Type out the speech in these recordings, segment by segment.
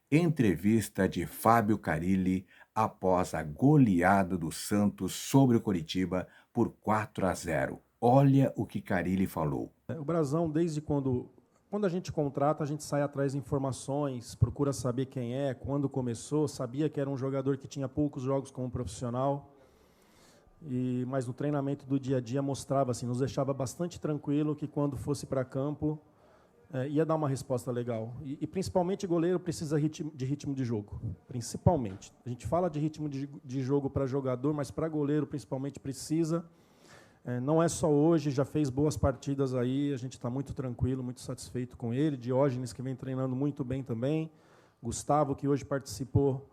Entrevista de Fábio Carille após a goleada do Santos sobre o Coritiba por 4-0. Olha o que Carille falou. O Brasão, desde quando a gente contrata, a gente sai atrás de informações, procura saber quem é, quando começou, sabia que era um jogador que tinha poucos jogos como profissional, mas no treinamento do dia a dia mostrava, assim, nos deixava bastante tranquilo que quando fosse para campo, ia dar uma resposta legal. E principalmente goleiro precisa de ritmo de jogo, principalmente. A gente fala de ritmo de jogo para jogador, mas para goleiro principalmente precisa. Não é só hoje, já fez boas partidas aí, a gente está muito tranquilo, muito satisfeito com ele. Diógenes, que vem treinando muito bem também. Gustavo, que hoje participou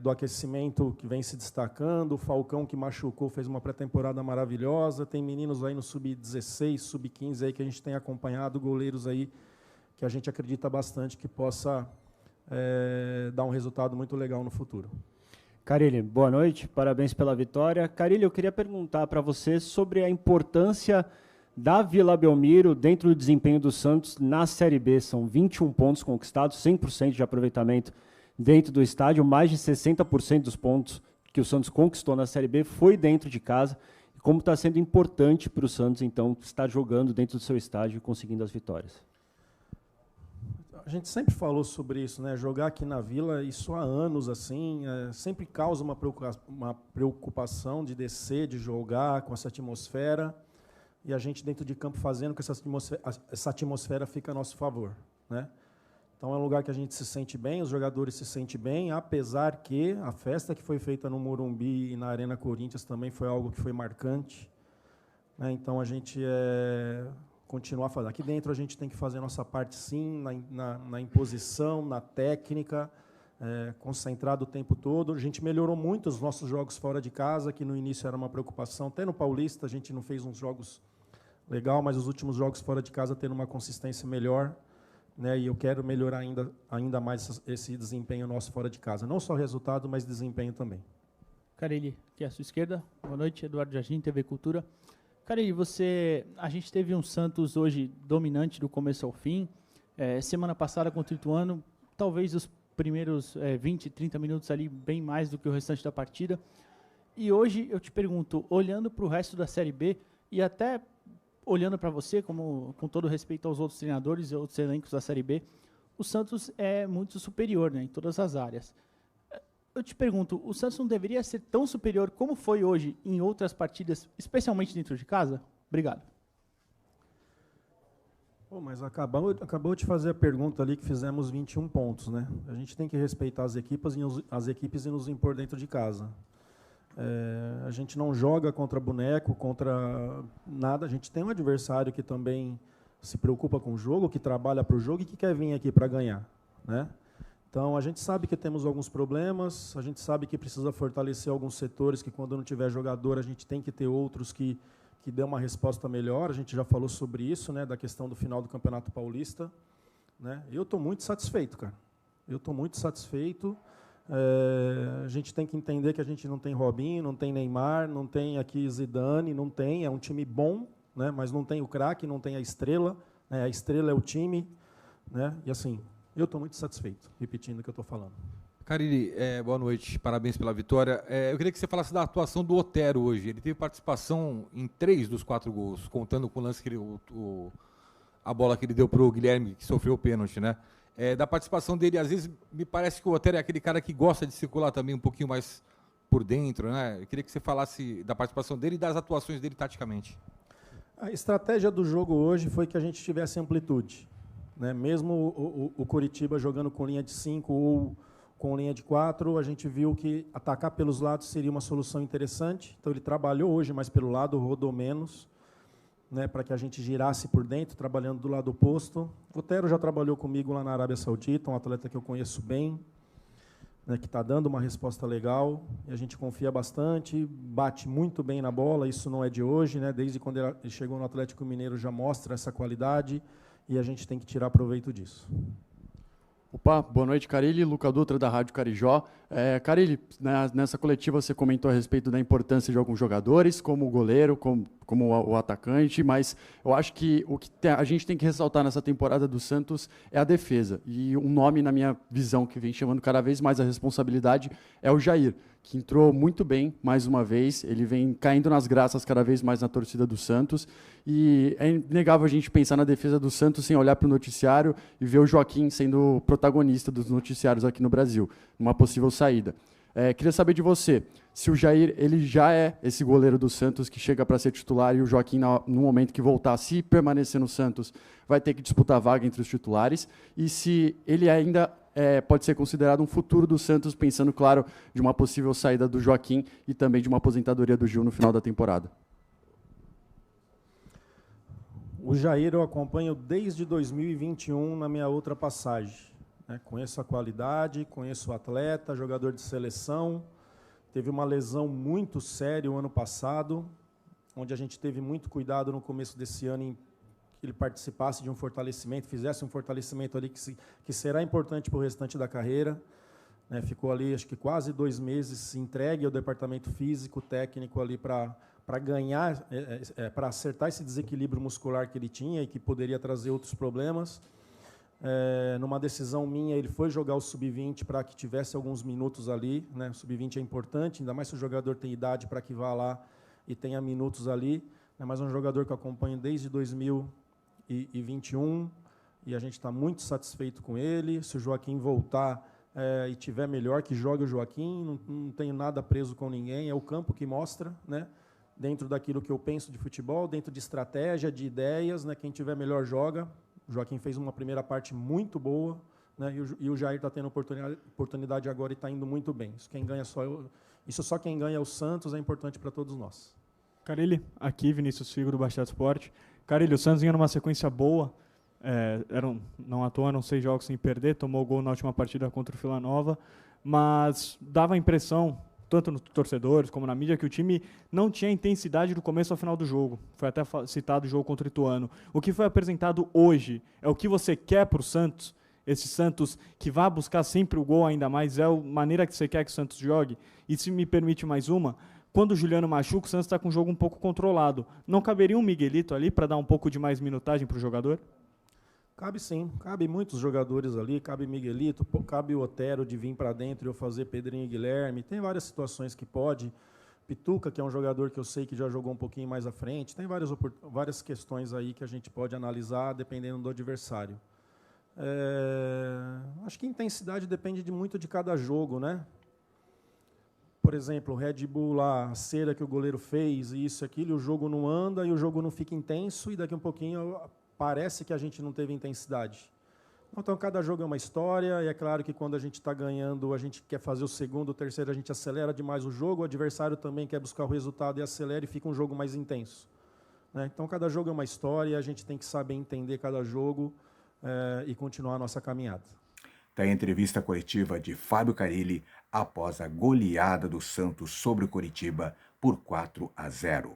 do aquecimento, que vem se destacando. O Falcão, que machucou, fez uma pré-temporada maravilhosa. Tem meninos aí no sub-16, sub-15 aí que a gente tem acompanhado, goleiros aí que a gente acredita bastante que possa dar um resultado muito legal no futuro. Carille, boa noite, parabéns pela vitória. Carille, eu queria perguntar para você sobre a importância da Vila Belmiro dentro do desempenho do Santos na Série B. São 21 pontos conquistados, 100% de aproveitamento dentro do estádio, mais de 60% dos pontos que o Santos conquistou na Série B foi dentro de casa. E como está sendo importante para o Santos, então, estar jogando dentro do seu estádio e conseguindo as vitórias? A gente sempre falou sobre isso, né? Jogar aqui na Vila, isso há anos, assim, sempre causa uma preocupação de descer, de jogar com essa atmosfera, e a gente dentro de campo fazendo com que essa atmosfera fica a nosso favor, né? Então é um lugar que a gente se sente bem, os jogadores se sentem bem, apesar que a festa que foi feita no Morumbi e na Arena Corinthians também foi algo que foi marcante, né? Então a gente continuar fazendo. Aqui dentro a gente tem que fazer a nossa parte, sim, na imposição, na técnica, concentrado o tempo todo. A gente melhorou muito os nossos jogos fora de casa, que no início era uma preocupação. Até no Paulista a gente não fez uns jogos legal, mas os últimos jogos fora de casa tendo uma consistência melhor, né? E eu quero melhorar ainda mais esse desempenho nosso fora de casa. Não só resultado, mas desempenho também. Carille, aqui à sua esquerda. Boa noite, Eduardo Jardim, TV Cultura. Carille, a gente teve um Santos hoje dominante do começo ao fim. Semana passada contra o Ituano, talvez os primeiros 20, 30 minutos ali bem mais do que o restante da partida. E hoje eu te pergunto, olhando para o resto da Série B e até olhando para você, com todo respeito aos outros treinadores e outros elencos da Série B, o Santos é muito superior, né, em todas as áreas. Eu te pergunto, o Santos não deveria ser tão superior como foi hoje em outras partidas, especialmente dentro de casa? Obrigado. Mas acabou de fazer a pergunta ali que fizemos 21 pontos, né? A gente tem que respeitar as equipes e nos impor dentro de casa. A gente não joga contra boneco, contra nada. A gente tem um adversário que também se preocupa com o jogo, que trabalha para o jogo e que quer vir aqui para ganhar, né? Então, a gente sabe que temos alguns problemas, a gente sabe que precisa fortalecer alguns setores, que quando não tiver jogador, a gente tem que ter outros que dê uma resposta melhor. A gente já falou sobre isso, né, da questão do final do Campeonato Paulista, né? Eu estou muito satisfeito, cara. Eu estou muito satisfeito. A gente tem que entender que a gente não tem Robinho, não tem Neymar, não tem aqui Zidane, não tem. É um time bom, né, mas não tem o craque, não tem a estrela, né? A estrela é o time, né? E assim, eu estou muito satisfeito, repetindo o que eu estou falando. Carille, boa noite, parabéns pela vitória. Eu queria que você falasse da atuação do Otero hoje. Ele teve participação em 3 dos 4 gols, contando com o lance que a bola que ele deu para o Guilherme, que sofreu o pênalti, né? Da participação dele, às vezes me parece que o Otero é aquele cara que gosta de circular também um pouquinho mais por dentro, né? Eu queria que você falasse da participação dele e das atuações dele taticamente. A estratégia do jogo hoje foi que a gente tivesse amplitude, né? Mesmo o Coritiba jogando com linha de 5 ou com linha de 4, a gente viu que atacar pelos lados seria uma solução interessante. Então ele trabalhou hoje mais pelo lado, rodou menos, né, para que a gente girasse por dentro, trabalhando do lado oposto. O Otero já trabalhou comigo lá na Arábia Saudita, um atleta que eu conheço bem, né, que está dando uma resposta legal, e a gente confia bastante, bate muito bem na bola, isso não é de hoje, né, desde quando ele chegou no Atlético Mineiro já mostra essa qualidade, e a gente tem que tirar proveito disso. Opa, boa noite, Carille. Luca Dutra, da Rádio Carijó. Carille, nessa coletiva você comentou a respeito da importância de alguns jogadores, como o goleiro, como como o atacante, mas eu acho que o que a gente tem que ressaltar nessa temporada do Santos é a defesa. E um nome, na minha visão, que vem chamando cada vez mais a responsabilidade é o Jair, que entrou muito bem mais uma vez. Ele vem caindo nas graças cada vez mais na torcida do Santos. E é inegável a gente pensar na defesa do Santos sem olhar para o noticiário e ver o Joaquim sendo protagonista dos noticiários aqui no Brasil, numa possível saída. Queria saber de você, se o Jair ele já é esse goleiro do Santos que chega para ser titular e o Joaquim, no momento que voltar, se permanecer no Santos, vai ter que disputar a vaga entre os titulares, e se ele ainda pode ser considerado um futuro do Santos, pensando, claro, de uma possível saída do Joaquim e também de uma aposentadoria do Gil no final da temporada. O Jair eu acompanho desde 2021 na minha outra passagem. Conheço a qualidade, conheço o atleta, jogador de seleção. Teve uma lesão muito séria o ano passado, onde a gente teve muito cuidado no começo desse ano em que ele participasse de um fortalecimento, fizesse um fortalecimento ali que será importante para o restante da carreira. Ficou ali, acho que quase 2 meses entregue ao departamento físico, técnico ali para ganhar, para acertar esse desequilíbrio muscular que ele tinha e que poderia trazer outros problemas. Numa decisão minha, ele foi jogar o sub-20 para que tivesse alguns minutos ali. O sub-20 é importante, ainda mais se o jogador tem idade para que vá lá e tenha minutos ali. Mas é um jogador que eu acompanho desde 2021 e a gente está muito satisfeito com ele. Se o Joaquim voltar e tiver melhor, que jogue o Joaquim. Não tenho nada preso com ninguém, é o campo que mostra, dentro daquilo que eu penso de futebol, dentro de estratégia, de ideias, quem tiver melhor joga. O Joaquim fez uma primeira parte muito boa, e o Jair está tendo oportunidade agora e está indo muito bem. Isso só quem ganha é o Santos, é importante para todos nós. Carille, aqui Vinícius Figo do Baixada Esporte. Carille, o Santos vinha numa sequência boa, não à toa, eram 6 jogos sem perder, tomou gol na última partida contra o Vila Nova, mas dava a impressão, tanto nos torcedores como na mídia, que o time não tinha intensidade do começo ao final do jogo. Foi até citado o jogo contra o Ituano. O que foi apresentado hoje é o que você quer para o Santos? Esse Santos que vai buscar sempre o gol ainda mais, é a maneira que você quer que o Santos jogue? E se me permite mais uma, quando o Juliano machuca, o Santos está com o jogo um pouco controlado. Não caberia um Miguelito ali para dar um pouco de mais minutagem para o jogador? Cabe sim, cabe muitos jogadores ali, cabe Miguelito, cabe o Otero de vir para dentro e eu fazer Pedrinho e Guilherme, tem várias situações que pode. Pituca, que é um jogador que eu sei que já jogou um pouquinho mais à frente, tem várias questões aí que a gente pode analisar dependendo do adversário. Acho que intensidade depende muito de cada jogo, Por exemplo, o Red Bull lá, a cera que o goleiro fez, e isso e aquilo, e o jogo não anda, e o jogo não fica intenso, e daqui a um pouquinho parece que a gente não teve intensidade. Então, cada jogo é uma história, e é claro que quando a gente está ganhando, a gente quer fazer o segundo, o terceiro, a gente acelera demais o jogo, o adversário também quer buscar o resultado e acelera, e fica um jogo mais intenso. Então, cada jogo é uma história, a gente tem que saber entender cada jogo e continuar a nossa caminhada. Tá aí a entrevista coletiva de Fábio Carille após a goleada do Santos sobre o Coritiba por 4-0.